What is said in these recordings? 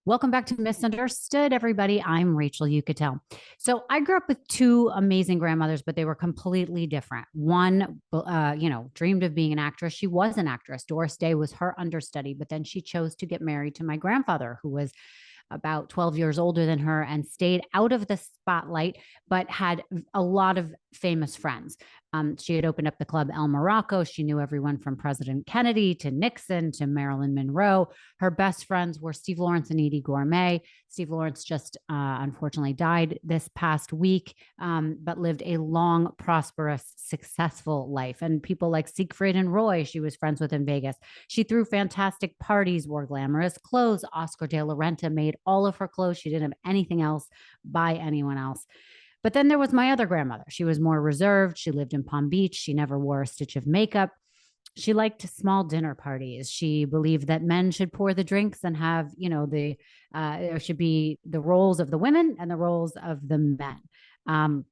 Welcome back to Misunderstood, everybody. I'm Rachel Yucatel. So I grew up with two amazing grandmothers, but they were completely different. One, dreamed of being an actress. She was an actress. Doris Day was her understudy, but then she chose to get married to my grandfather, who was about 12 years older than her and stayed out of the spotlight, but had a lot of famous friends. She had opened up the club El Morocco. She knew everyone from President Kennedy to Nixon to Marilyn Monroe. Her best friends were Steve Lawrence and Edie Gourmet. Steve Lawrence just unfortunately died this past week, but lived a long, prosperous, successful life. And people like Siegfried and Roy, she was friends with in Vegas. She threw fantastic parties, wore glamorous clothes. Oscar de la Renta made all of her clothes. She didn't have anything else by anyone else. But then there was my other grandmother. She was more reserved. She lived in Palm Beach. She never wore a stitch of makeup. She liked small dinner parties. She believed that men should pour the drinks and have, there should be the roles of the women and the roles of the men.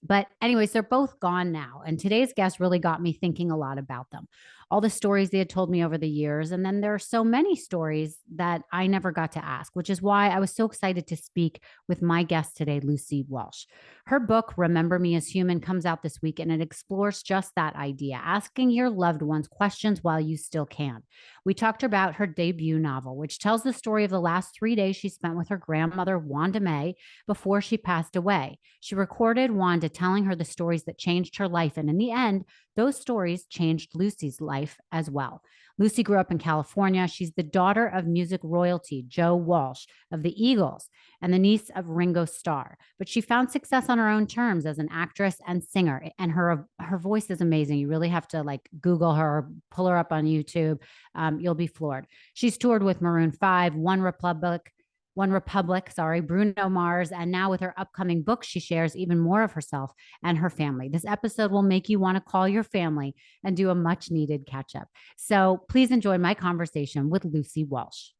But anyways, they're both gone now. And today's guest really got me thinking a lot about them, all the stories they had told me over the years. And then there are so many stories that I never got to ask, which is why I was so excited to speak with my guest today, Lucy Walsh. Her book, Remember Me as Human, comes out this week, and it explores just that idea, asking your loved ones questions while you still can. We talked about her debut novel, which tells the story of the last 3 days she spent with her grandmother, Wanda Mae, before she passed away. She recorded Wanda telling her the stories that changed her life. And in the end, those stories changed Lucy's life as well. Lucy grew up in California. She's the daughter of music royalty, Joe Walsh of the Eagles, and the niece of Ringo Starr. But she found success on her own terms as an actress and singer. And her voice is amazing. You really have to Google her, or pull her up on YouTube. You'll be floored. She's toured with Maroon 5, One Republic, Bruno Mars. And now with her upcoming book, she shares even more of herself and her family. This episode will make you want to call your family and do a much needed catch up. So please enjoy my conversation with Lucy Walsh.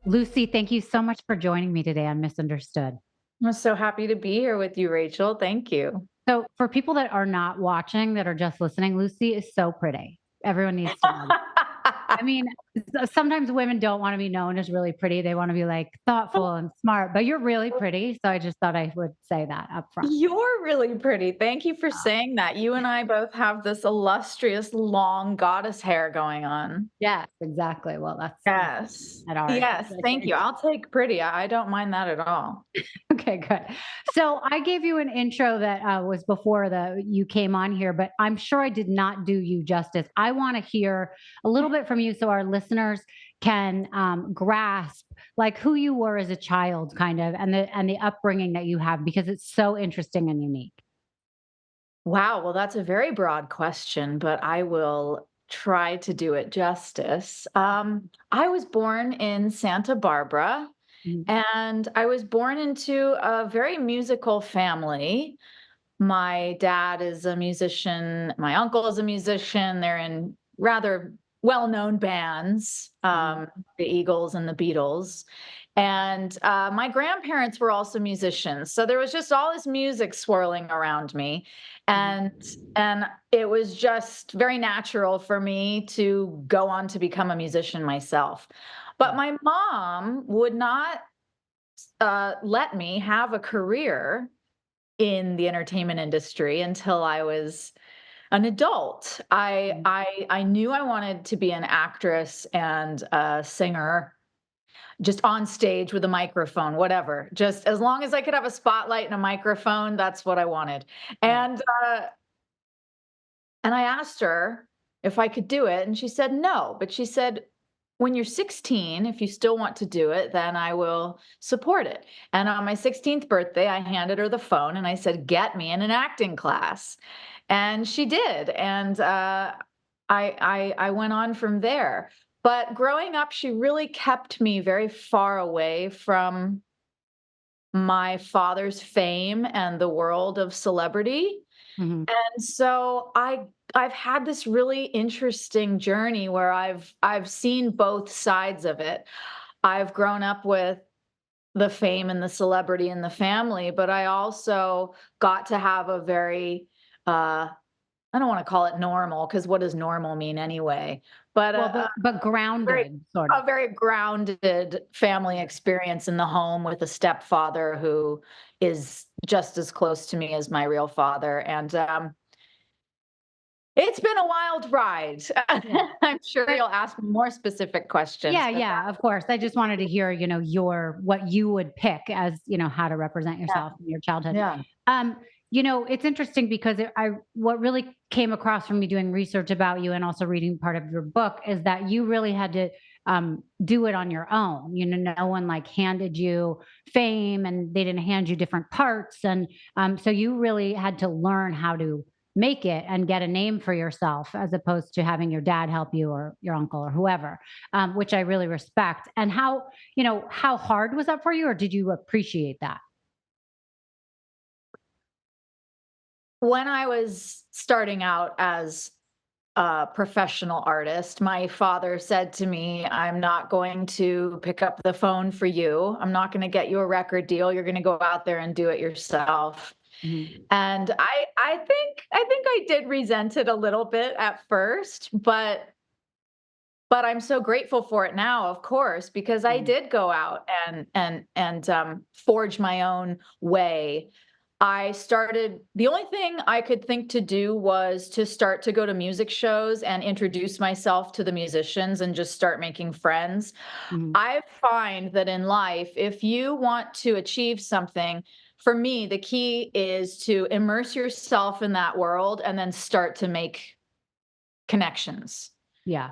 Lucy, thank you so much for joining me today on Misunderstood. I'm so happy to be here with you, Rachel. Thank you. So for people that are not watching, that are just listening, Lucy is so pretty. Everyone needs to know. I mean, sometimes women don't want to be known as really pretty. They want to be thoughtful and smart, but you're really pretty. So I just thought I would say that up front. You're really pretty. Thank you for saying that. You and I both have this illustrious long goddess hair going on. Yes, exactly. Well, that's yes. Yes. Thank you. I'll take pretty. I don't mind that at all. Okay, good. So I gave you an intro that was before you came on here, but I'm sure I did not do you justice. I want to hear a little bit from you so our listeners can grasp who you were as a child, kind of, and the upbringing that you have, because it's so interesting and unique. Wow. Well, that's a very broad question, but I will try to do it justice. I was born in Santa Barbara. And I was born into a very musical family. My dad is a musician. My uncle is a musician. They're in rather well-known bands, the Eagles and the Beatles. And my grandparents were also musicians. So there was just all this music swirling around me. And it was just very natural for me to go on to become a musician myself. But my mom would not let me have a career in the entertainment industry until I was an adult. I knew I wanted to be an actress and a singer, just on stage with a microphone, whatever. Just as long as I could have a spotlight and a microphone, that's what I wanted. And I asked her if I could do it, and she said no. But she said, when you're 16, if you still want to do it, then I will support it. And on my 16th birthday, I handed her the phone and I said, get me in an acting class. And she did. And I went on from there. But growing up, she really kept me very far away from my father's fame and the world of celebrity. Mhm. And so I've had this really interesting journey where I've seen both sides of it. I've grown up with the fame and the celebrity in the family, but I also got to have a very I don't want to call it normal, because what does normal mean anyway? But Well, a but very grounded, sort of. a very grounded family experience in the home with a stepfather who is just as close to me as my real father, and, it's been a wild ride. Yeah. I'm sure But you'll ask me more specific questions, yeah, but yeah, of course. I just wanted to hear, what you would pick as, how to represent yeah, yourself in your childhood. yeah. Um, it's interesting because what really came across from me doing research about you and also reading part of your book is that you really had to do it on your own. No one like handed you fame and they didn't hand you different parts. And so you really had to learn how to make it and get a name for yourself as opposed to having your dad help you or your uncle or whoever, which I really respect. And how hard was that for you, or did you appreciate that? When I was starting out as a professional artist, my father said to me, "I'm not going to pick up the phone for you. I'm not going to get you a record deal. You're going to go out there and do it yourself." Mhm. And I think I did resent it a little bit at first, but I'm so grateful for it now, of course, because I Mhm. did go out and forge my own way. The only thing I could think to do was to start to go to music shows and introduce myself to the musicians and just start making friends. Mhm. I find that in life, if you want to achieve something, for me, the key is to immerse yourself in that world and then start to make connections. Yeah.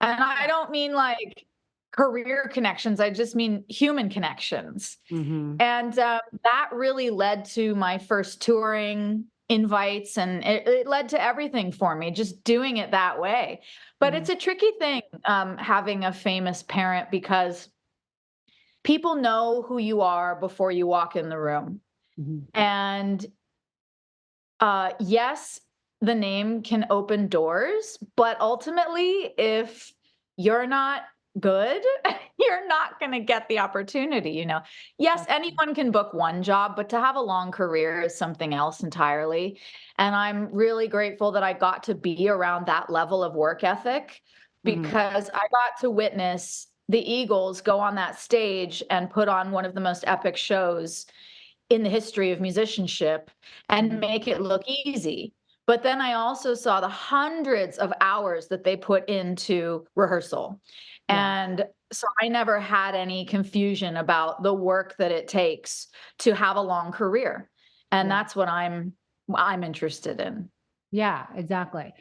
And I Yeah. don't mean like career connections, I just mean human connections. Mhm. And, that really led to my first touring invites, and it led to everything for me, just doing it that way. But it's Mhm. a tricky thing, having a famous parent, because people know who you are before you walk in the room. Mhm. And yes, the name can open doors, but ultimately, if you're not good, you're not going to get the opportunity, you know. Yes, That's true. anyone can book one job, but to have a long career is something else entirely. And I'm really grateful that I got to be around that level of work ethic, Mhm. because I got to witness the Eagles go on that stage and put on one of the most epic shows in the history of musicianship and Mhm. make it look easy. But then I also saw the hundreds of hours that they put into rehearsal. Yeah. And so I never had any confusion about the work that it takes to have a long career. And Yeah. that's what I'm interested in. Yeah, exactly.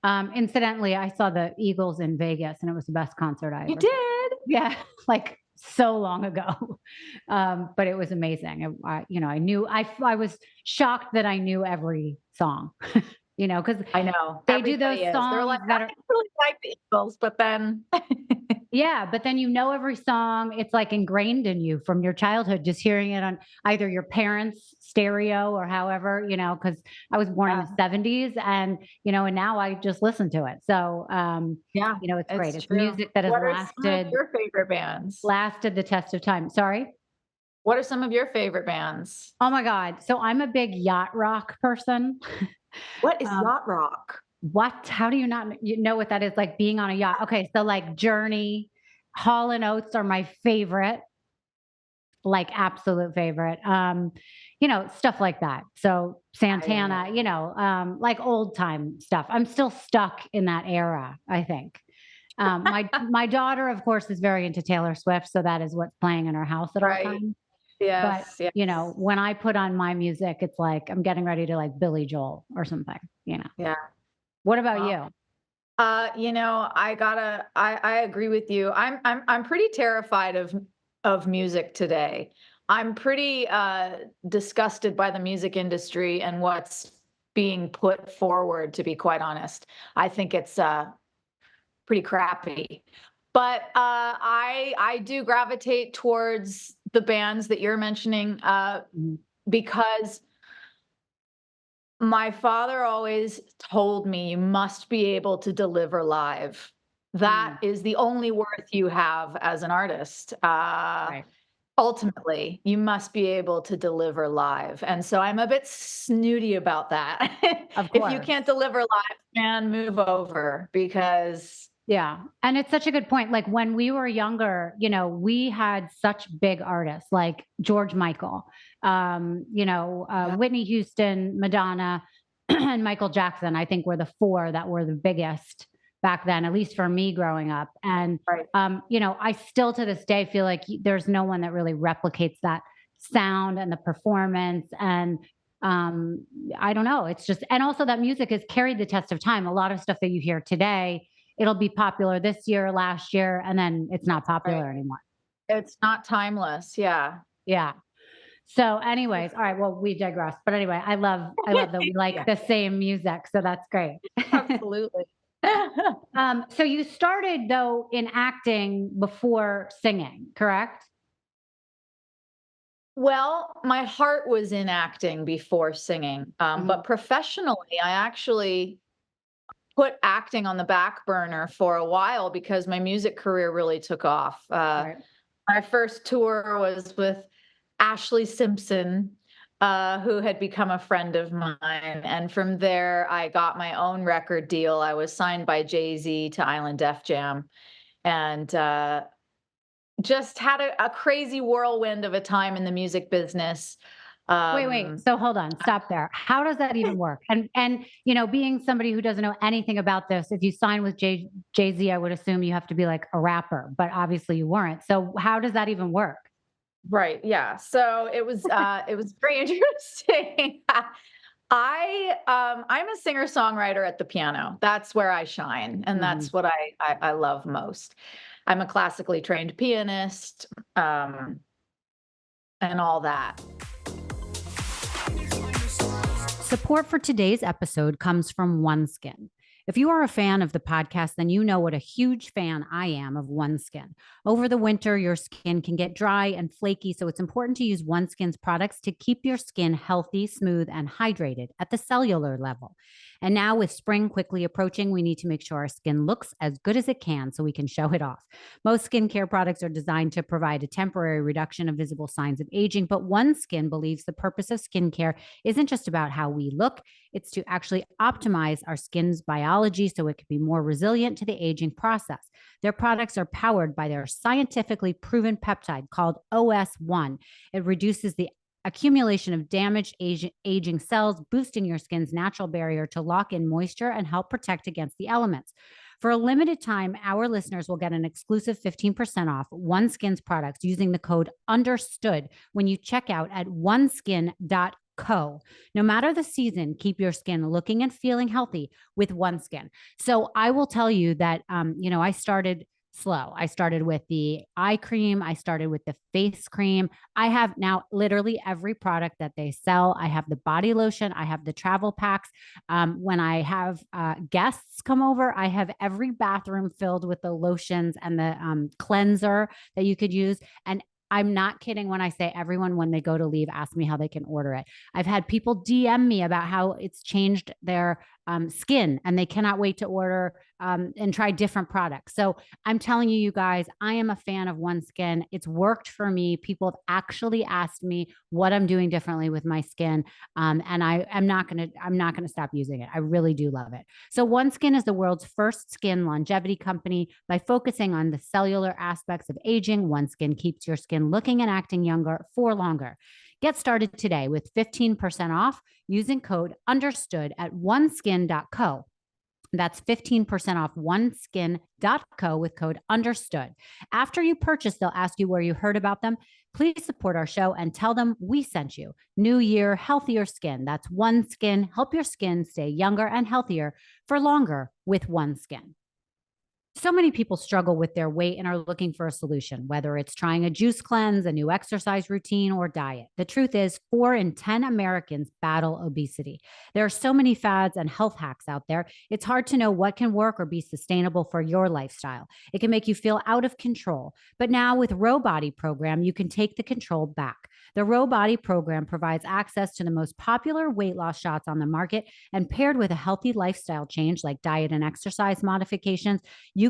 Incidentally, I saw the Eagles in Vegas, and it was the best concert I You ever saw. did? Yeah, like so long ago, but it was amazing. I was shocked that I knew every song, because I know. they do those Everybody is. They're like, songs I that are. don't really like the Eagles, but then Yeah, but then every song, it's like ingrained in you from your childhood, just hearing it on either your parents' stereo or however, because I was born in the yeah, '70s and now I just listen to it. So, yeah, it's great. it's It's true. music that has What are some of lasted your favorite bands? lasted the test of time. Sorry? What are some of your favorite bands? Oh my God. So I'm a big yacht rock person. What is Um, yacht rock? what? How do you not know what that is? Like being on a yacht. Okay, so like Journey, Hall and Oates are my favorite. Like absolute favorite. Stuff like that. So I Santana, like old time stuff. I'm still stuck in that era, I think. My daughter, of course, is very into Taylor Swift, so that is what's playing in our house at all right. times. But Yes, yes. when I put on my music, it's like I'm getting ready to like Billy Joel or something. Yeah. What about Well, you? I agree with you. I'm pretty terrified of music today. I'm pretty disgusted by the music industry and what's being put forward, to be quite honest. I think it's pretty crappy. But I do gravitate towards the bands that you're mentioning Mhm. because my father always told me you must be able to deliver live. That Mm. is the only worth you have as an artist. Right. Ultimately, you must be able to deliver live. And so I'm a bit snooty about that. Of If you course. can't deliver live, man, move over because Yeah. And it's such a good point. Like when we were younger, we had such big artists like George Michael, yeah, Whitney Houston, Madonna, and Michael Jackson, I think were the four that were the biggest back then, at least for me growing up. And, right. I still to this day feel like there's no one that really replicates that sound and the performance. And, I don't know. It's just, and also that music has carried the test of time. A lot of stuff that you hear today, it'll be popular this year, last year, and then it's not Right. popular anymore. It's not timeless. Yeah. Yeah. So anyways, all right, well, we digress. But anyway, I love that we like Yeah, the same music, so that's great. absolutely. So you started though in acting before singing, correct? Well, my heart was in acting before singing, Mhm. but professionally, I actually put acting on the back burner for a while because my music career really took off. Right. My first tour was with Ashley Simpson, who had become a friend of mine. And from there, I got my own record deal. I was signed by Jay-Z to Island Def Jam and just had a crazy whirlwind of a time in the music business. Wait. Um, So hold on, stop there. How does that even work? And being somebody who doesn't know anything about this, if you sign with Jay-Z, I would assume you have to be like a rapper, but obviously you weren't. So how does that even work? right. Yeah. So it was very interesting. I'm a singer-songwriter at the piano. That's where I shine, and Mhm. that's what I love most. I'm a classically trained pianist, and all that. Support for today's episode comes from OneSkin. If you are a fan of the podcast, then you know what a huge fan I am of OneSkin. Over the winter, your skin can get dry and flaky, so it's important to use OneSkin's products to keep your skin healthy, smooth, and hydrated at the cellular level. And now, with spring quickly approaching, we need to make sure our skin looks as good as it can so we can show it off. Most skincare products are designed to provide a temporary reduction of visible signs of aging, but OneSkin believes the purpose of skincare isn't just about how we look, it's to actually optimize our skin's biology so it can be more resilient to the aging process. Their products are powered by their scientifically proven peptide called OS1. It reduces the accumulation of damaged aging cells, boosting your skin's natural barrier to lock in moisture and help protect against the elements. For a limited time, our listeners will get an exclusive 15% off OneSkin's products using the code UNDERSTOOD when you check out at oneskin.co. No matter the season, keep your skin looking and feeling healthy with OneSkin. So I will tell you that, I started slow. I started with the eye cream. I started with the face cream. I have now literally every product that they sell. I have the body lotion. I have the travel packs. When I have guests come over, I have every bathroom filled with the lotions and the cleanser that you could use. And I'm not kidding when I say everyone, when they go to leave, ask me how they can order it. I've had people DM me about how it's changed their skin and they cannot wait to order and try different products. So I'm telling you, you guys, I am a fan of OneSkin. It's worked for me. People have actually asked me what I'm doing differently with my skin. And I'm not gonna stop using it. I really do love it. So OneSkin is the world's first skin longevity company. By focusing on the cellular aspects of aging, OneSkin keeps your skin looking and acting younger for longer. Get started today with 15% off using code UNDERSTOOD at oneskin.co. That's 15% off oneskin.co with code UNDERSTOOD. After you purchase, they'll ask you where you heard about them. Please support our show and tell them we sent you. New year, healthier skin. That's OneSkin. Help your skin stay younger and healthier for longer with OneSkin. So many people struggle with their weight and are looking for a solution, whether it's trying a juice cleanse, a new exercise routine, or diet. The truth is, 4 in 10 Americans battle obesity. There are so many fads and health hacks out there. It's hard to know what can work or be sustainable for your lifestyle. It can make you feel out of control. But now with Row Body Program, you can take the control back. The Row Body Program provides access to the most popular weight loss shots on the market, and paired with a healthy lifestyle change like diet and exercise modifications, you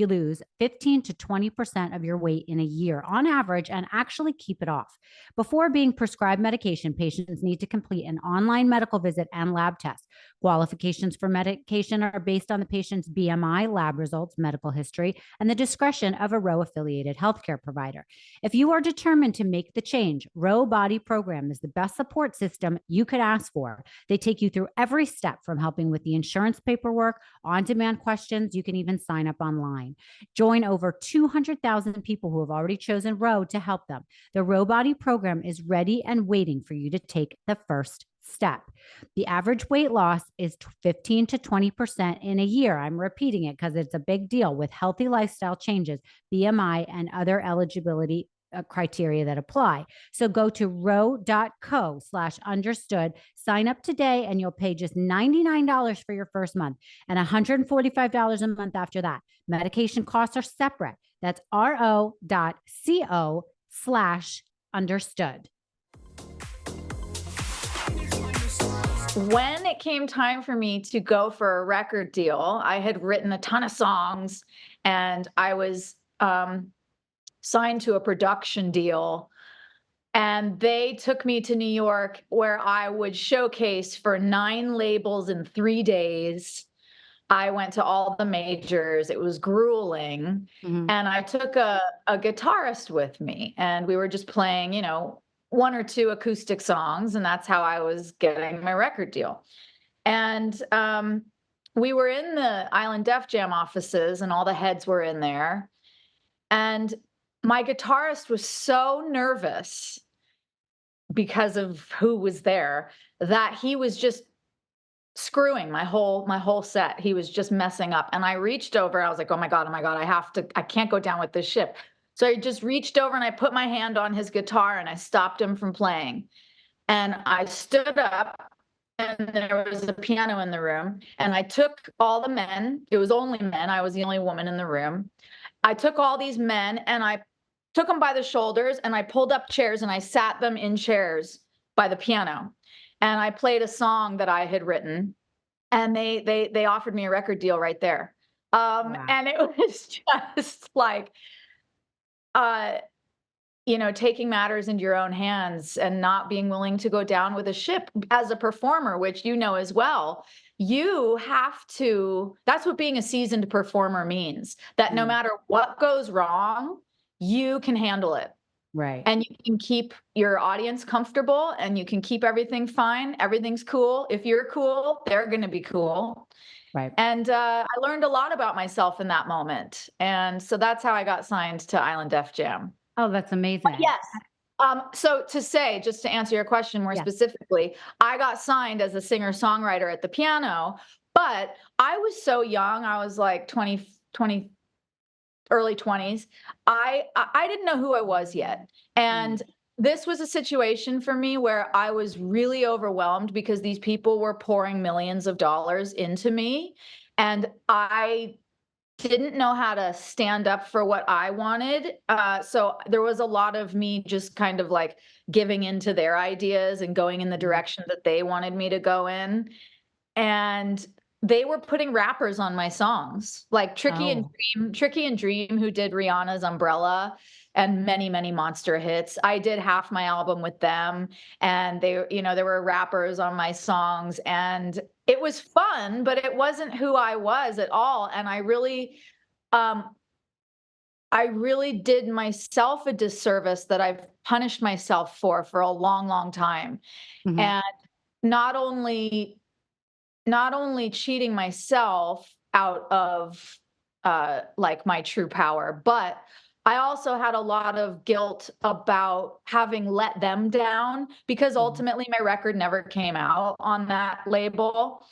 lose 15 to 20% of your weight in a year on average and actually keep it off. Before being prescribed medication, patients need to complete an online medical visit and lab test. Qualifications for medication are based on the patient's BMI, lab results, medical history, and the discretion of a Row affiliated healthcare provider. If you are determined to make the change, Row Body Program is the best support system you could ask for. They take you through every step from helping with the insurance paperwork, on demand questions. You can even sign up online. Join over 200,000 people who have already chosen Row to help them. The Row Body Program is ready and waiting for you to take the first step. The average weight loss is 15 to 20% in a year. I'm repeating it because it's a big deal with healthy lifestyle changes, BMI, and other eligibility criteria that apply. So go to row.co/understood, sign up today, and you'll pay just $99 for your first month and $145 a month after that. Medication costs are separate. That's ro.co/understood. When it came time for me to go for a record deal, I had written a ton of songs and I was signed to a production deal. And they took me to New York where I would showcase for 9 labels in 3 days. I went to all the majors. It was grueling. Mhm. And I took a guitarist with me, and we were just playing, 1 or 2 acoustic songs, and that's how I was getting my record deal. And we were in the Island Def Jam offices, and all the heads were in there. And my guitarist was so nervous because of who was there that he was just screwing my whole set. He was just messing up. And I reached over, I was like, oh my God, I can't go down with this ship. So I just reached over and I put my hand on his guitar and I stopped him from playing. And I stood up and there was a piano in the room. And I took all the men, it was only men, I was the only woman in the room. I took all these men and I took them by the shoulders and I pulled up chairs and I sat them in chairs by the piano. And I played a song that I had written, and they offered me a record deal right there. Wow. And it was just like, uh, taking matters into your own hands and not being willing to go down with a ship as a performer, which you know as well. You have to, that's what being a seasoned performer means, that no Mm. matter what goes wrong, you can handle it. Right. And you can keep your audience comfortable and you can keep everything fine. Everything's cool. If you're cool, they're going to be cool. Right. And I learned a lot about myself in that moment. And so that's how I got signed to Island Def Jam. Oh, that's But amazing. yes. So to say, just to answer your question more Yeah. specifically, I got signed as a singer-songwriter at the piano, but I was so young. I was like 20, early 20s. I didn't know who I was yet. And Mm. this was a situation for me where I was really overwhelmed because these people were pouring millions of dollars into me. And I didn't know how to stand up for what I wanted. So there was a lot of me just kind of like giving into their ideas and going in the Mhm. direction that they wanted me to go in. And they were putting rappers on my songs, like Oh. Tricky and Dream, who did Rihanna's Umbrella and many, many monster hits. I did half my album with them, and there were rappers on my songs, and it was fun, but it wasn't who I was at all. And um, I really did myself a disservice that I've punished myself for a long, long time. Mhm. And not only not only cheating myself out of, like, my true power, but I also had a lot of guilt about having let them down because Mhm. ultimately my record never came out on that label,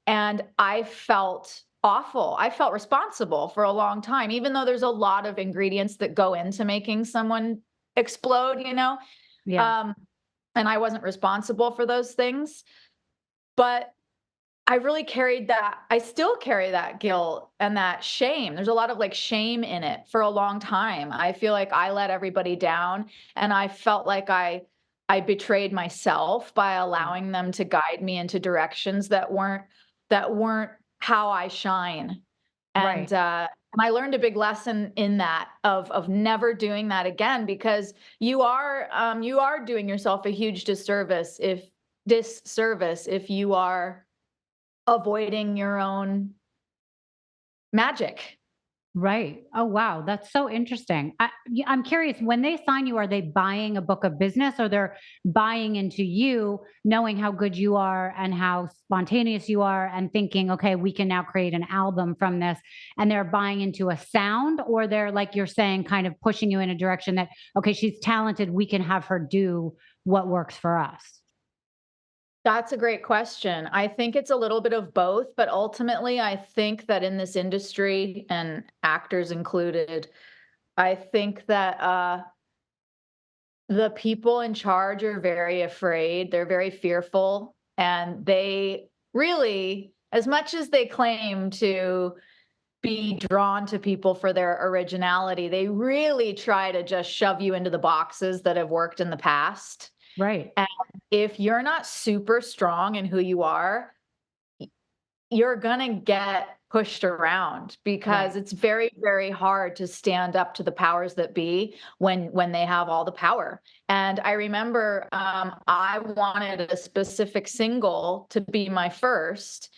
and I felt awful. I felt responsible for a long time, even though there's a lot of ingredients that go into making someone explode, you know? Yeah. Um, and I wasn't responsible for those things. But I really carried that. I still carry that guilt and that shame. There's a lot of like shame in it for a long time. I feel like I let everybody down and I felt like I betrayed myself by Right. allowing them to guide me into directions that weren't how I shine. Right. And I learned a big lesson in that of never doing that again because you are doing yourself a huge disservice if you are avoiding your own magic. Right. Oh, wow. That's so interesting. I'm curious, when they sign you, are they buying a book of business or they're buying into you, knowing how good you are and how spontaneous you are, and thinking, okay, we can now create an album from this? And they're buying into a sound, or they're, like you're saying, kind of pushing you in a direction that, okay, she's talented. We can have her do what works for us. That's a great question. I think it's a little bit of both, but ultimately, I think that in this industry, and actors included, I think that the people in charge are very afraid. They're very fearful, and they really, as much as they claim to be drawn to people for their originality, they really try to just shove you into the boxes that have worked in the past. Right. And if you're not super strong in who you are, you're gonna get pushed around because Right. it's very, very hard to stand up to the powers that be when they have all the power. And I remember I wanted a specific single to be my first,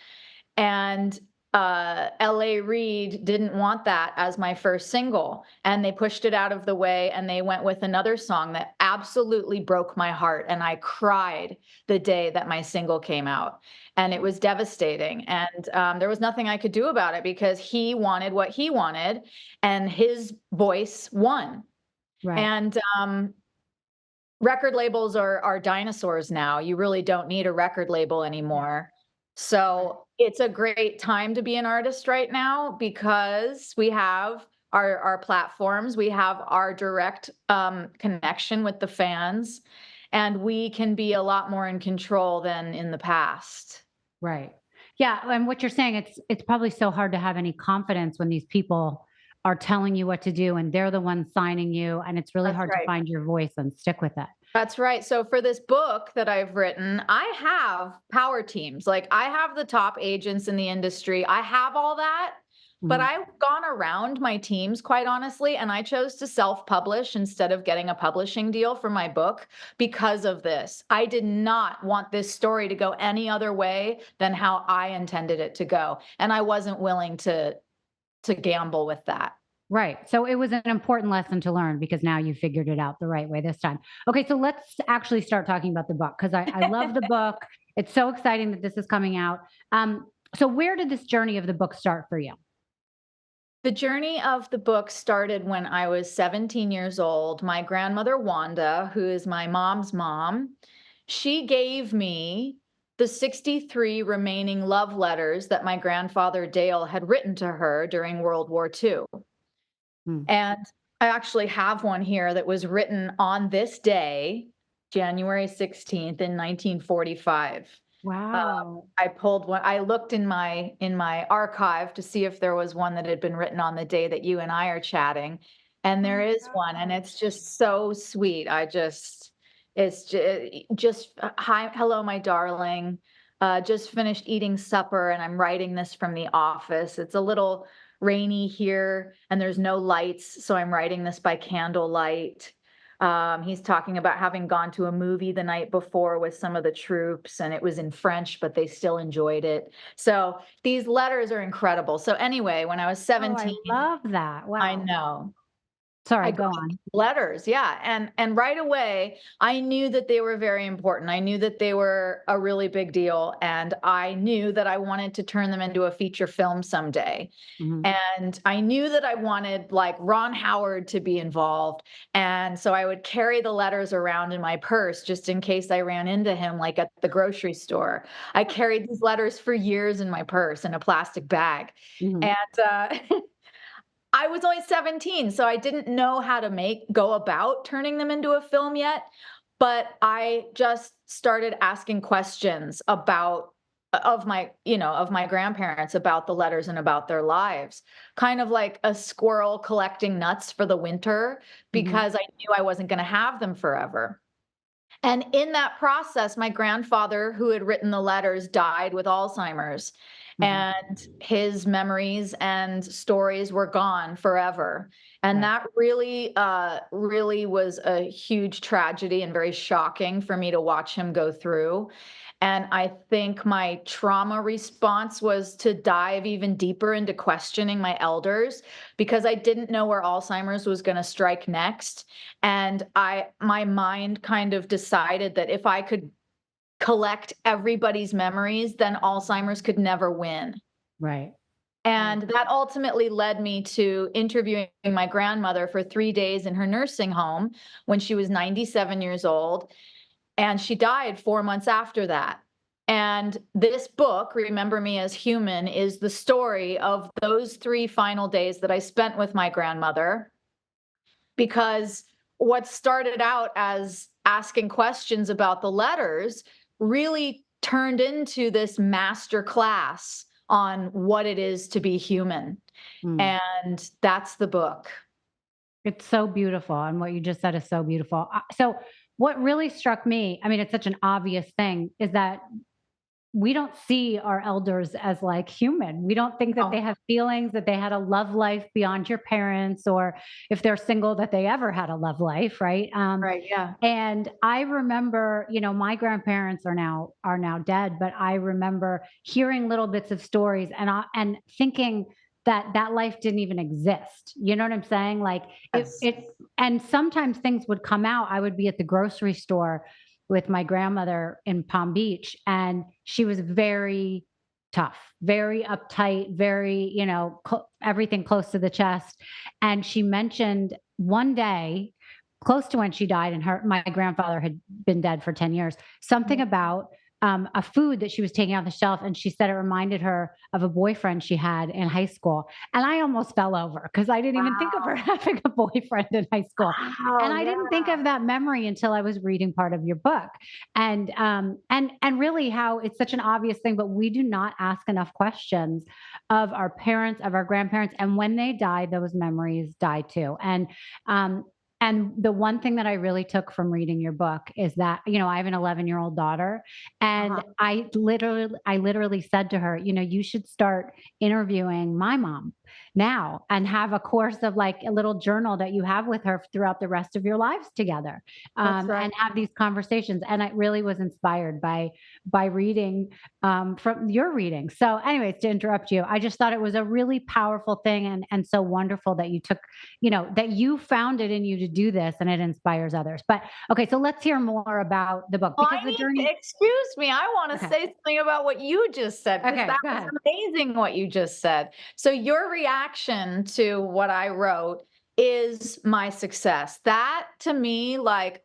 and LA Reid didn't want that as my first single, and they pushed it out of the way and they went with another song that absolutely broke my heart, and I cried the day that my single came out, and it was devastating. And there was nothing I could do about it because he wanted what he wanted, and his voice won. Right. And record labels are dinosaurs now. You really don't need a record label Yeah. anymore. Right. So it's a great time to be an artist right now because we have our platforms, we have our direct connection with the fans, and we can be a lot more in control than in the past. Right. Yeah, and what you're saying, it's probably so hard to have any confidence when these people are telling you what to do and they're the ones signing you, and it's really That's hard to right. find your voice and stick with it. That's right. So for this book that I've written, I have power teams. Like I have the top agents in the industry. I have all that, but Mhm. I've gone around my teams quite honestly, and I chose to self-publish instead of getting a publishing deal for my book because of this. I did not want this story to go any other way than how I intended it to go, and I wasn't willing to gamble with that. Right. So it was an important lesson to learn because now you figured it out the right way this time. Okay, so let's actually start talking about the book because I love the book. It's so exciting that this is coming out. So where did this journey of the book start for you? The journey of the book started when I was 17 years old. My grandmother, Wanda, who is my mom's mom, she gave me the 63 remaining love letters that my grandfather Dale had written to her during World War II. Mm. And I actually have one here that was written on this day, January 16th in 1945. Wow. I pulled one. I looked in my archive to see if there was one that had been written on the day that you and I are chatting, and Oh there my is one, and gosh. it's just so sweet. It's just hi, hello, my darling. Just finished eating supper, and I'm writing this from the office. It's a little rainy here, and there's no lights, so I'm writing this by candlelight. He's talking about having gone to a movie the night before with some of the troops, and it was in French, but they still enjoyed it. So these letters are incredible. So anyway, when I was Oh, I 17, love that. I Wow. know. Sorry, I go got on. letters, yeah, and right away, I knew that they were very important. I knew that they were a really big deal, and I knew that I wanted to turn them into a feature film someday. Mhm, And I knew that I wanted, like, Ron Howard to be involved, and so I would carry the letters around in my purse just in case I ran into him, like, at the grocery store. I carried these letters for years in my purse in a plastic bag, mhm, and, I was only 17, so I didn't know how to go about turning them into a film yet, but I just started asking questions about of my, of my grandparents about the letters and about their lives. Kind of like a squirrel collecting nuts for the winter mhm, because I knew I wasn't going to have them forever. And in that process, my grandfather, who had written the letters, died with Alzheimer's, mhm. and his memories and stories were gone forever. And Right. that really was a huge tragedy and very shocking for me to watch him go through. And I think my trauma response was to dive even deeper into questioning my elders because I didn't know where Alzheimer's was going to strike next. And my mind kind of decided that if I could collect everybody's memories, then Alzheimer's could never win. Right. Right. And that ultimately led me to interviewing my grandmother for 3 days in her nursing home when she was 97 years old, and she died 4 months after that. And this book, Remember Me as Human, is the story of those 3 final days that I spent with my grandmother, because what started out as asking questions about the letters really turned into this master class on what it is to be human. Mm. And that's the book. It's so beautiful, and what you just said is so beautiful. So what really struck me, I mean, it's such an obvious thing, is that we don't see our elders as like human. We don't think that they Oh, have feelings, that they had a love life beyond your parents, or if they're single, that they ever had a love life, right? right, yeah. And I remember, my grandparents are now dead, but I remember hearing little bits of stories and thinking that that life didn't even exist. You know what I'm saying? Like Yes. and sometimes things would come out. I would be at the grocery store with my grandmother in Palm Beach, and she was very tough, very uptight, very, everything close to the chest. And she mentioned one day, close to when she died, and my grandfather had been dead for 10 years, something about a food that she was taking off the shelf, and she said it reminded her of a boyfriend she had in high school. And I almost fell over because I didn't even think of her Wow. having a boyfriend in high school. Wow, And I didn't think yeah. of that memory until I was reading part of your book. And really how it's such an obvious thing, but we do not ask enough questions of our parents, of our grandparents. And when they die, those memories die too. Um, and the one thing that I really took from reading your book is that, I have an 11-year-old daughter, and Uh-huh. I literally said to her, you should start interviewing my mom now and have a course of like a little journal that you have with her throughout the rest of your lives together, That's right. and have these conversations. And I really was inspired by reading from your reading. So, anyways, to interrupt you, I just thought it was a really powerful thing, and so wonderful that you took, that you found it in you to do this, and it inspires others. But okay, so let's hear more about the book, Well, because I the need to journey. excuse me, I wanna Okay. say something about what you just said, because Okay, that go was ahead. amazing what you just said. So your reaction to what I wrote is my success. That to me, like,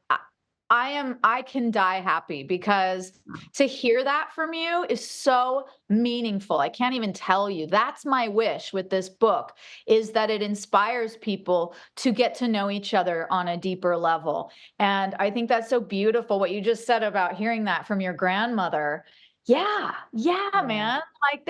I can die happy because to hear that from you is so meaningful. I can't even tell you. That's my wish with this book, is that it inspires people to get to know each other on a deeper level. And I think that's so beautiful what you just said about hearing that from your grandmother. Yeah, yeah, Yeah. man. Like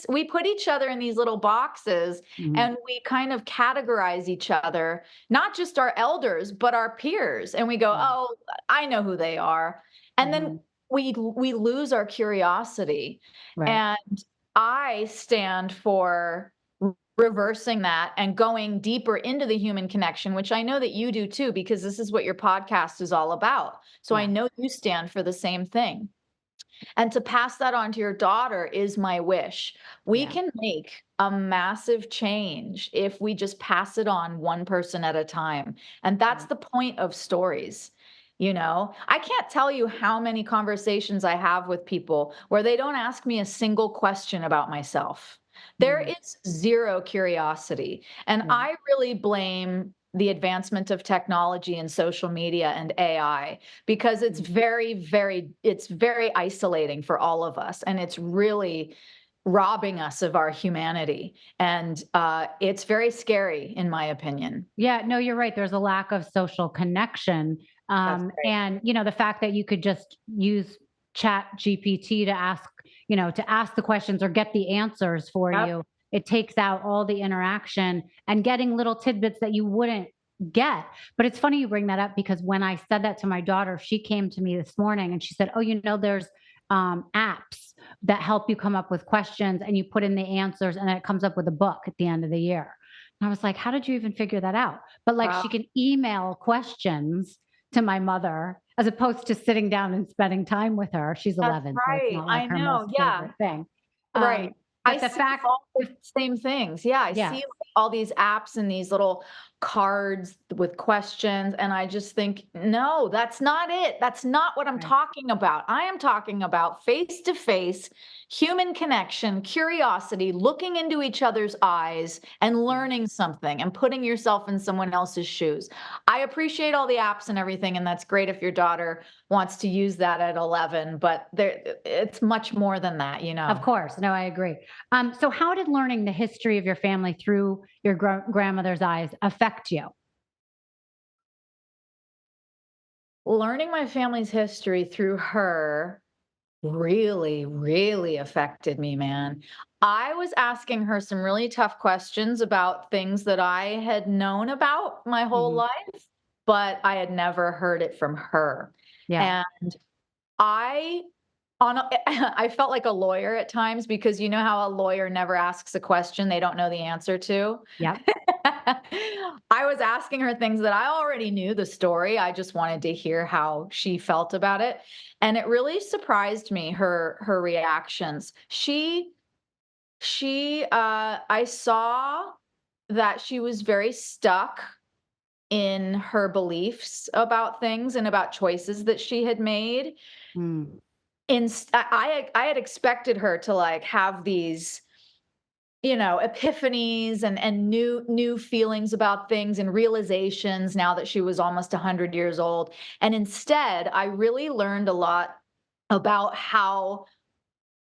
we put each other in these little boxes Mhm. and we kind of categorize each other, not just our elders, but our peers. And we go, Yeah. oh, I know who they are. And then Mhm. we lose our curiosity. Right. And I stand for reversing that and going deeper into the human connection, which I know that you do too, because this is what your podcast is all about. So I Yeah. know you stand for the same thing. And to pass that on to your daughter is my wish. We Yeah. can make a massive change if we just pass it on one person at a time. And that's Yeah. the point of stories. I can't tell you how many conversations I have with people where they don't ask me a single question about myself. There Mm, is zero curiosity. And yeah. I really blame the advancement of technology and social media and AI because it's Mm. very isolating for all of us, and it's really robbing us of our humanity. And it's very scary, in my opinion. Yeah, no, you're right. There's a lack of social connection. That's right. And the fact that you could just use chat GPT to ask the questions or get the answers for Yep. you. It takes out all the interaction and getting little tidbits that you wouldn't get. But it's funny you bring that up because when I said that to my daughter, she came to me this morning and she said, "Oh, there's apps that help you come up with questions and you put in the answers and then it comes up with a book at the end of the year." And I was like, "How did you even figure that out?" But like Wow. she can email questions to my mother as opposed to sitting down and spending time with her. She's That's 11, so it's right. not like I her know. most Yeah. favorite thing. Right. I But the see fact, all the same things. Yeah, I see yeah, like, all these apps and these little cards with questions, and I just think, "No, that's not it. That's not what I'm right. talking about. I am talking about face-to-face human connection, curiosity, looking into each other's eyes and Yeah. learning something and putting yourself in someone else's shoes." I appreciate all the apps and everything, and that's great if your daughter wants to use that at 11, but it's much more than that, you Of know? course. No, I agree. So how did learning the history of your family through your grandmother's eyes affect you? Learning my family's history through her really, really affected me, man. I was asking her some really tough questions about things that I had known about my whole Mhm. life, but I had never heard it from her. Yeah. And I I felt like a lawyer at times because you know how a lawyer never asks a question they don't know the answer to? Yep. I was asking her things that I already knew the story. I just wanted to hear how she felt about it. And it really surprised me, her reactions. I saw that she was very stuck in her beliefs about things and about choices that she had made. Mm. I had expected her to like have these epiphanies and new feelings about things and realizations now that she was almost 100 years old. And instead, I really learned a lot about how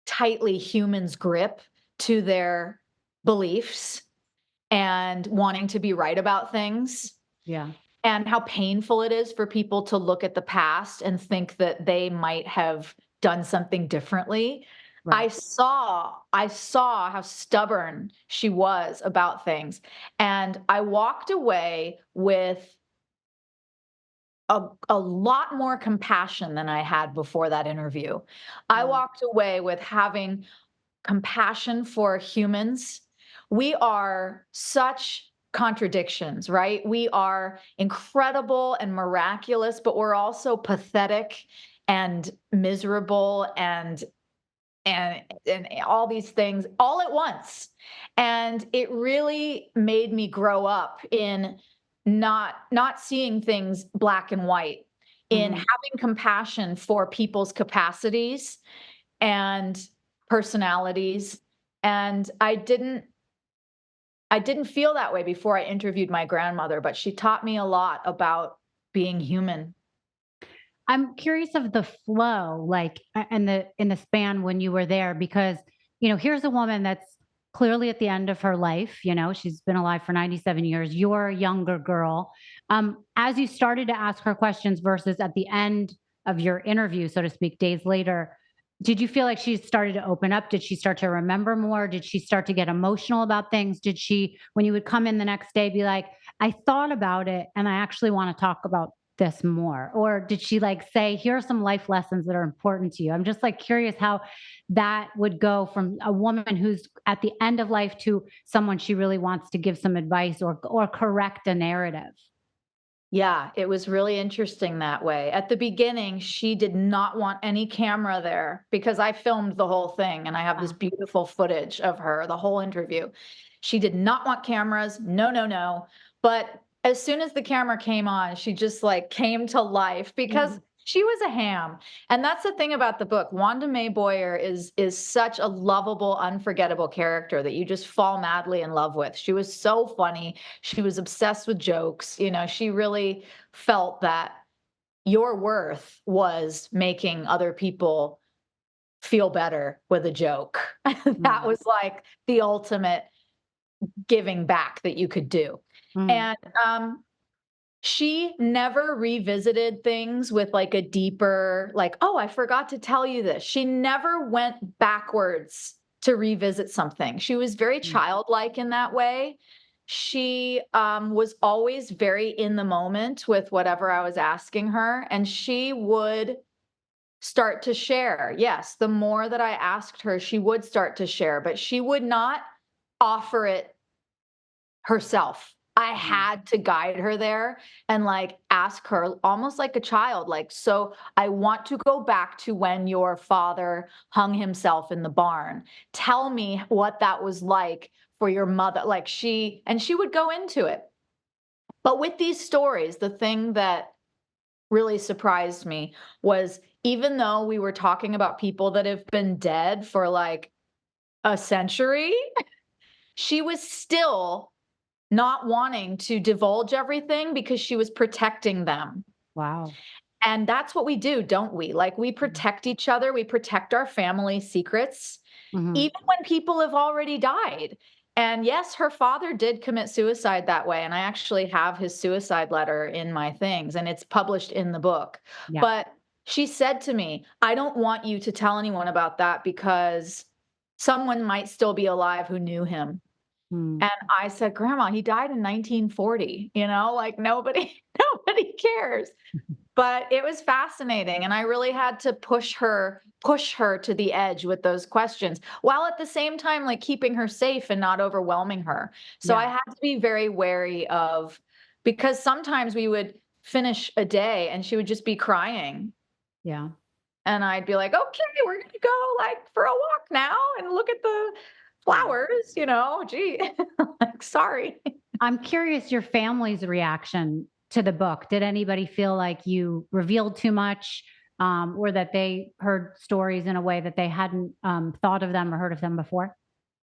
tightly humans grip to their beliefs and wanting to be right about things, Yeah. and how painful it is for people to look at the past and think that they might have done something differently. Right. I saw how stubborn she was about things, and I walked away with a lot more compassion than I had before that interview. I Mm. walked away with having compassion for humans. We are such contradictions, right? We are incredible and miraculous, but we're also pathetic and miserable and all these things all at once. And it really made me grow up in not seeing things black and white, in Mhm. having compassion for people's capacities and personalities. And I didn't feel that way before I interviewed my grandmother, but she taught me a lot about being human. I'm curious of the flow, like, and the in the span when you were there, because here's a woman that's clearly at the end of her life. She's been alive for 97 years. You're a younger girl. As you started to ask her questions versus at the end of your interview, so to speak, days later, did you feel like she started to open up? Did she start to remember more? Did she start to get emotional about things? Did she, when you would come in the next day, be like, "I thought about it and I actually want to talk about this more," or did she like say, "Here are some life lessons that are important to you"? I'm just like curious how that would go from a woman who's at the end of life to someone she really wants to give some advice or correct a narrative. Yeah, it was really interesting that way. At the beginning, she did not want any camera there because I filmed the whole thing and I have this Ah, beautiful footage of her, the whole interview. She did not want cameras. No, no, no. But as soon as the camera came on, she just like came to life because mhm, she was a ham. And that's the thing about the book. Wanda Mae Boyer is such a lovable, unforgettable character that you just fall madly in love with. She was so funny. She was obsessed with jokes. You know, she really felt that your worth was making other people feel better with a joke. That mm, was like the ultimate giving back that you could do. mm, And she never revisited things with like a deeper, like, oh, I forgot to tell you this. She never went backwards to revisit something. She was very mm, childlike in that way. She was always very in the moment with whatever I was asking her, and she would start to share. Yes, the more that I asked her, she would start to share, but she would not offer it herself. I mm. had to guide her there and like ask her almost like a child, like, so I want to go back to when your father hung himself in the barn. Tell me what that was like for your mother. Like she would go into it. But with these stories, the thing that really surprised me was even though we were talking about people that have been dead for like a century, she was still not wanting to divulge everything because she was protecting them. Wow. And that's what we do, don't we? Like we Mhm, protect each other, we protect our family secrets, mhm, even when people have already died. And yes, her father did commit suicide that way. And I actually have his suicide letter in my things, and it's published in the book. yeah, But she said to me, I don't want you to tell anyone about that because someone might still be alive who knew him. mm, And I said, "Grandma, he died in 1940, you know, like nobody nobody cares." But it was fascinating, and I really had to push her to the edge with those questions, while at the same time, like, keeping her safe and not overwhelming her. So I yeah, had to be very wary of because sometimes we would finish a day and she would just be crying, yeah. and I'd be like, "Okay, we're gonna go, like, for a walk now and look at the Yeah. flowers," you know? Gee, like, sorry. I'm curious your family's reaction to the book. Did anybody feel like you revealed too much, or that they heard stories in a way that they hadn't thought of them or heard of them before?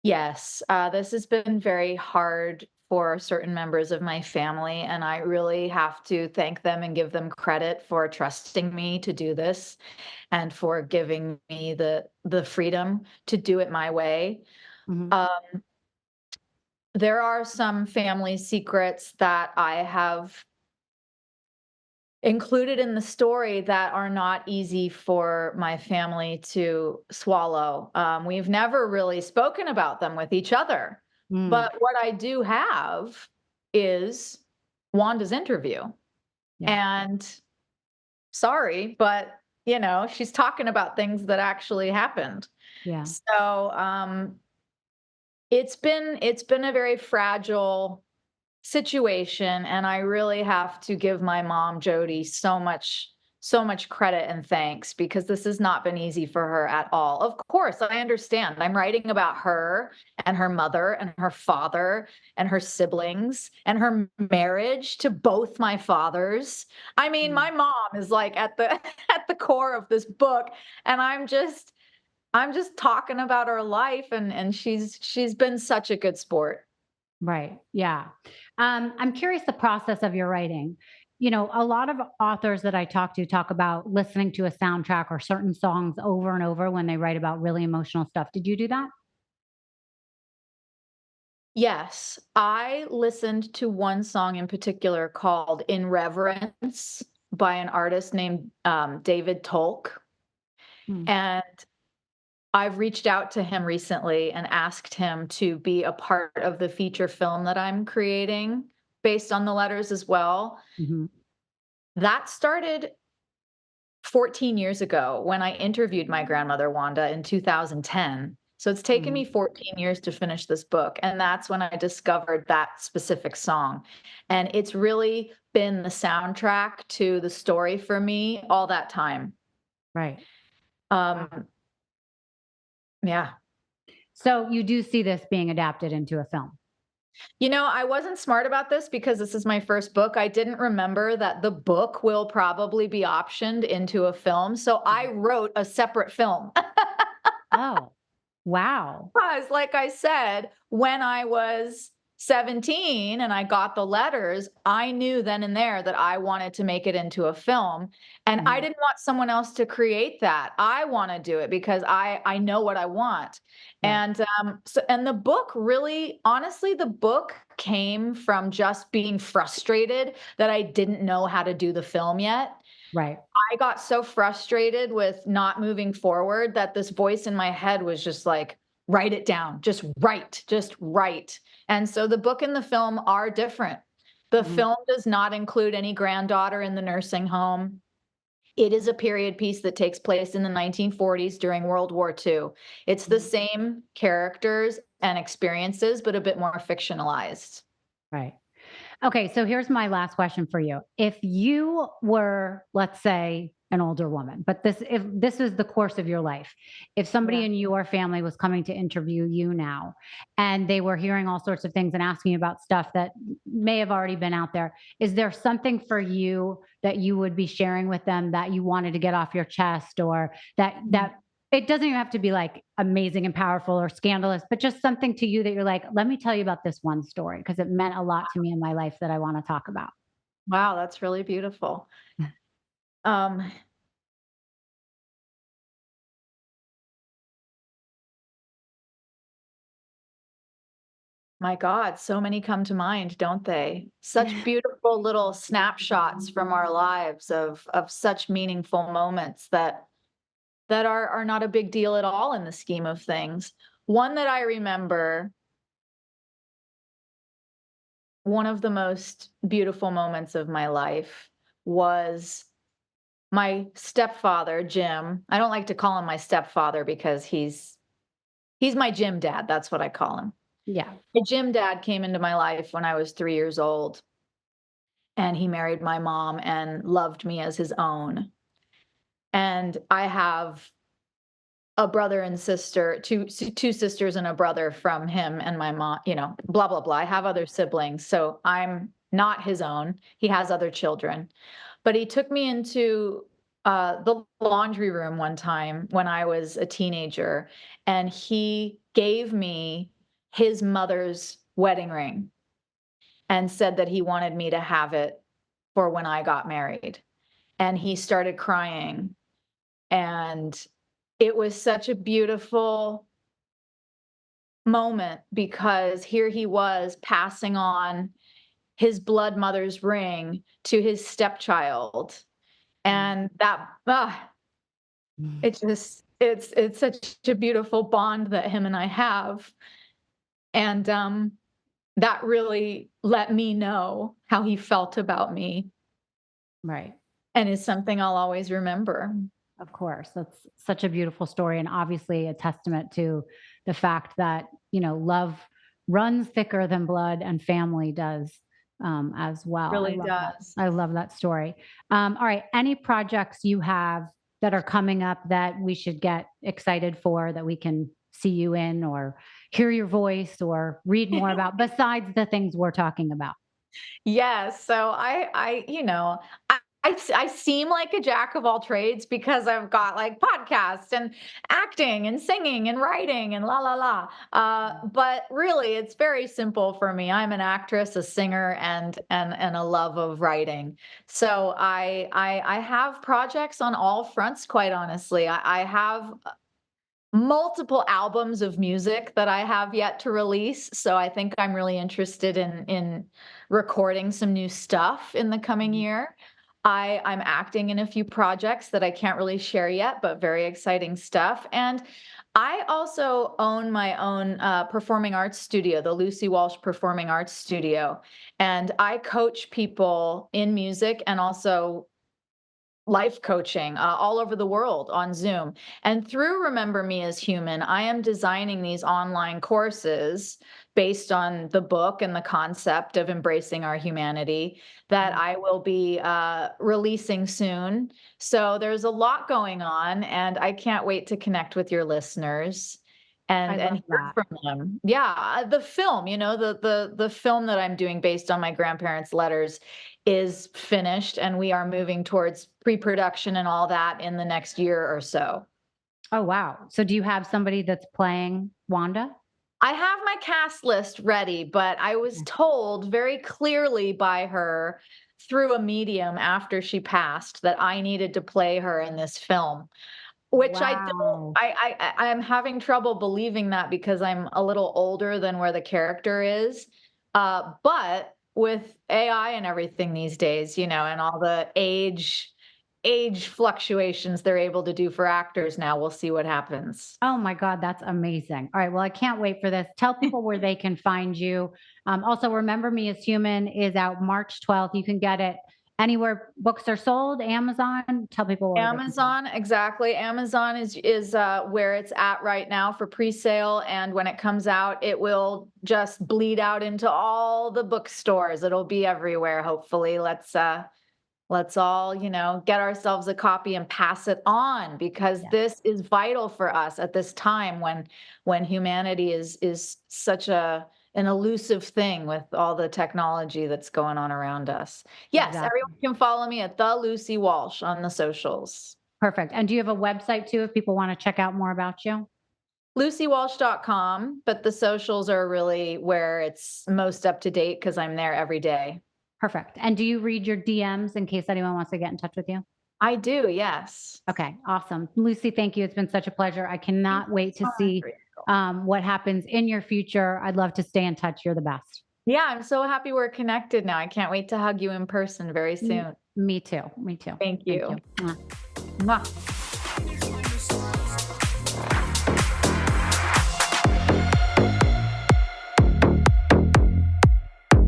Yes, this has been very hard for certain members of my family, and I really have to thank them and give them credit for trusting me to do this and for giving me the freedom to do it my way. Mhm, Um, there are some family secrets that I have included in the story that are not easy for my family to swallow. We've never really spoken about them with each other. mm, But what I do have is Wanda's interview. yeah, And sorry, but she's talking about things that actually happened. yeah, So it's been a very fragile situation, and I really have to give my mom, Jody, so much credit and thanks because this has not been easy for her at all. Of course, I understand. I'm writing about her and her mother and her father and her siblings and her marriage to both my fathers. I mean, mm, my mom is like at the at the core of this book, and I'm just talking about her life, and she's been such a good sport. right, yeah. I'm curious the process of your writing. A lot of authors that I talk to talk about listening to a soundtrack or certain songs over and over when they write about really emotional stuff. Did you do that? Yes, I listened to one song in particular called "In Reverence" by an artist named, David Tolk, Mm, and I've reached out to him recently and asked him to be a part of the feature film that I'm creating based on the letters as well. mhm, That started 14 years ago when I interviewed my grandmother, Wanda, in 2010. So it's taken me Mhm. 14 years to finish this book, and that's when I discovered that specific song. And it's really been the soundtrack to the story for me all that time. Right. Um, yeah. So you do see this being adapted into a film? You know, I wasn't smart about this because this is my first book. I didn't remember that the book will probably be optioned into a film. So I Mhm. wrote a separate film. Oh, wow. Because, like I said, when I was 17 and I got the letters, I knew then and there that I wanted to make it into a film. And I Mhm. didn't want someone else to create that. I want to do it because I know what I want. Right. And and the book really, honestly, the book came from just being frustrated that I didn't know how to do the film yet. Right. I got so frustrated with not moving forward that this voice in my head was just like, write it down, just write. And so the book and the film are different. The Mhm. film does not include any granddaughter in the nursing home. It is a period piece that takes place in the 1940s during World War II. It's the Mhm. same characters and experiences, but a bit more fictionalized. Right. Okay, so here's my last question for you. If you were, let's say, an older woman, but if this was the course of your life, if somebody Yeah. in your family was coming to interview you now and they were hearing all sorts of things and asking you about stuff that may have already been out there, is there something for you that you would be sharing with them that you wanted to get off your chest, or that it doesn't even have to be like amazing and powerful or scandalous, but just something to you that you're like, let me tell you about this one story because it meant a lot to me in my life that I want to talk about. Wow, that's really beautiful. Um, My God, so many come to mind, don't they? Such beautiful little snapshots from our lives of such meaningful moments that are not a big deal at all in the scheme of things. One that I remember, one of the most beautiful moments of my life was my stepfather, Jim. I don't like to call him my stepfather because he's my gym dad, that's what I call him. Yeah. My gym dad came into my life when I was 3 years old, and he married my mom and loved me as his own. And I have a brother and sister, two sisters and a brother from him and my mom, you know, blah blah blah. I have other siblings, so I'm not his own. He has other children. But he took me into the laundry room one time when I was a teenager, and he gave me his mother's wedding ring and said that he wanted me to have it for when I got married. And he started crying. And it was such a beautiful moment because here he was passing on his blood mother's ring to his stepchild. Mm. And that, Mm. it just, it's such a beautiful bond that him and I have. And that really let me know how he felt about me Right. and is something I'll always remember. Of course. That's such a beautiful story, and obviously a testament to the fact that, love runs thicker than blood, and family does, as well. I Really love that. does. I love that story. All right. Any projects you have that are coming up that we should get excited for, that we can see you in or hear your voice or read more about besides the things we're talking about? Yes, so I seem like a jack of all trades because I've got like podcasts and acting and singing and writing and la la la. But really, it's very simple for me. I'm an actress, a singer, and a love of writing. So I have projects on all fronts. Quite honestly, I have multiple albums of music that I have yet to release. So I think I'm really interested in recording some new stuff in the coming Mhm. year. I'm acting in a few projects that I can't really share yet, but very exciting stuff. And I also own my own performing arts studio, the Lucy Walsh Performing Arts Studio. And I coach people in music and also life coaching all over the world on Zoom. And through Remember Me as Human, I am designing these online courses based on the book and the concept of embracing our humanity that I will be releasing soon. So there's a lot going on, and I can't wait to connect with your listeners and hear from them. Yeah, the film, the film that I'm doing based on my grandparents' letters is finished, and we are moving towards pre-production and all that in the next year or so. Oh, wow. So do you have somebody that's playing Wanda? I have my cast list ready, but I was told very clearly by her through a medium after she passed that I needed to play her in this film. Which I don't, Wow. I'm having trouble believing that because I'm a little older than where the character is. But with AI and everything these days, and all the age fluctuations they're able to do for actors now, we'll see what happens. Oh my God, that's amazing. All right. Well, I can't wait for this. Tell people where they can find you. Also, Remember Me as Human is out March 12th. You can get it anywhere books are sold, Amazon. Tell people where they can find Amazon, exactly. Amazon is where it's at right now for pre-sale, and when it comes out, it will just bleed out into all the bookstores. It'll be everywhere. Hopefully, let's all get ourselves a copy and pass it on, because this is vital for us at this time when humanity is such an elusive thing with all the technology that's going on around us. Yes, Exactly. everyone can follow me at the Lucy Walsh on the socials. Perfect. And do you have a website too if people want to check out more about you? LucyWalsh.com, but the socials are really where it's most up to date because I'm there every day. Perfect. And do you read your DMs in case anyone wants to get in touch with you? I do, yes. Okay, awesome. Lucy, thank you. It's been such a pleasure. I cannot wait to see what happens in your future. I'd love to stay in touch. You're the best. Yeah, I'm so happy we're connected now. I can't wait to hug you in person very soon. Me too. Me too. Thank you. Mwah. Mwah.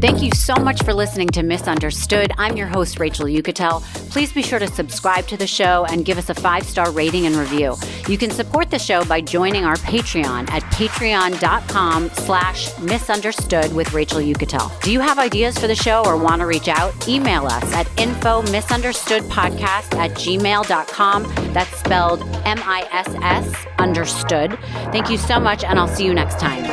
Thank you so much for listening to Misunderstood. I'm your host, Rachel Yucatel. Please be sure to subscribe to the show and give us a 5-star rating and review. You can support the show by joining our Patreon at patreon.com/misunderstood with Rachel Yucatel. Do you have ideas for the show or want to reach out? Email us at info misunderstoodpodcast@gmail.com. That's spelled MISS understood. Thank you so much, and I'll see you next time.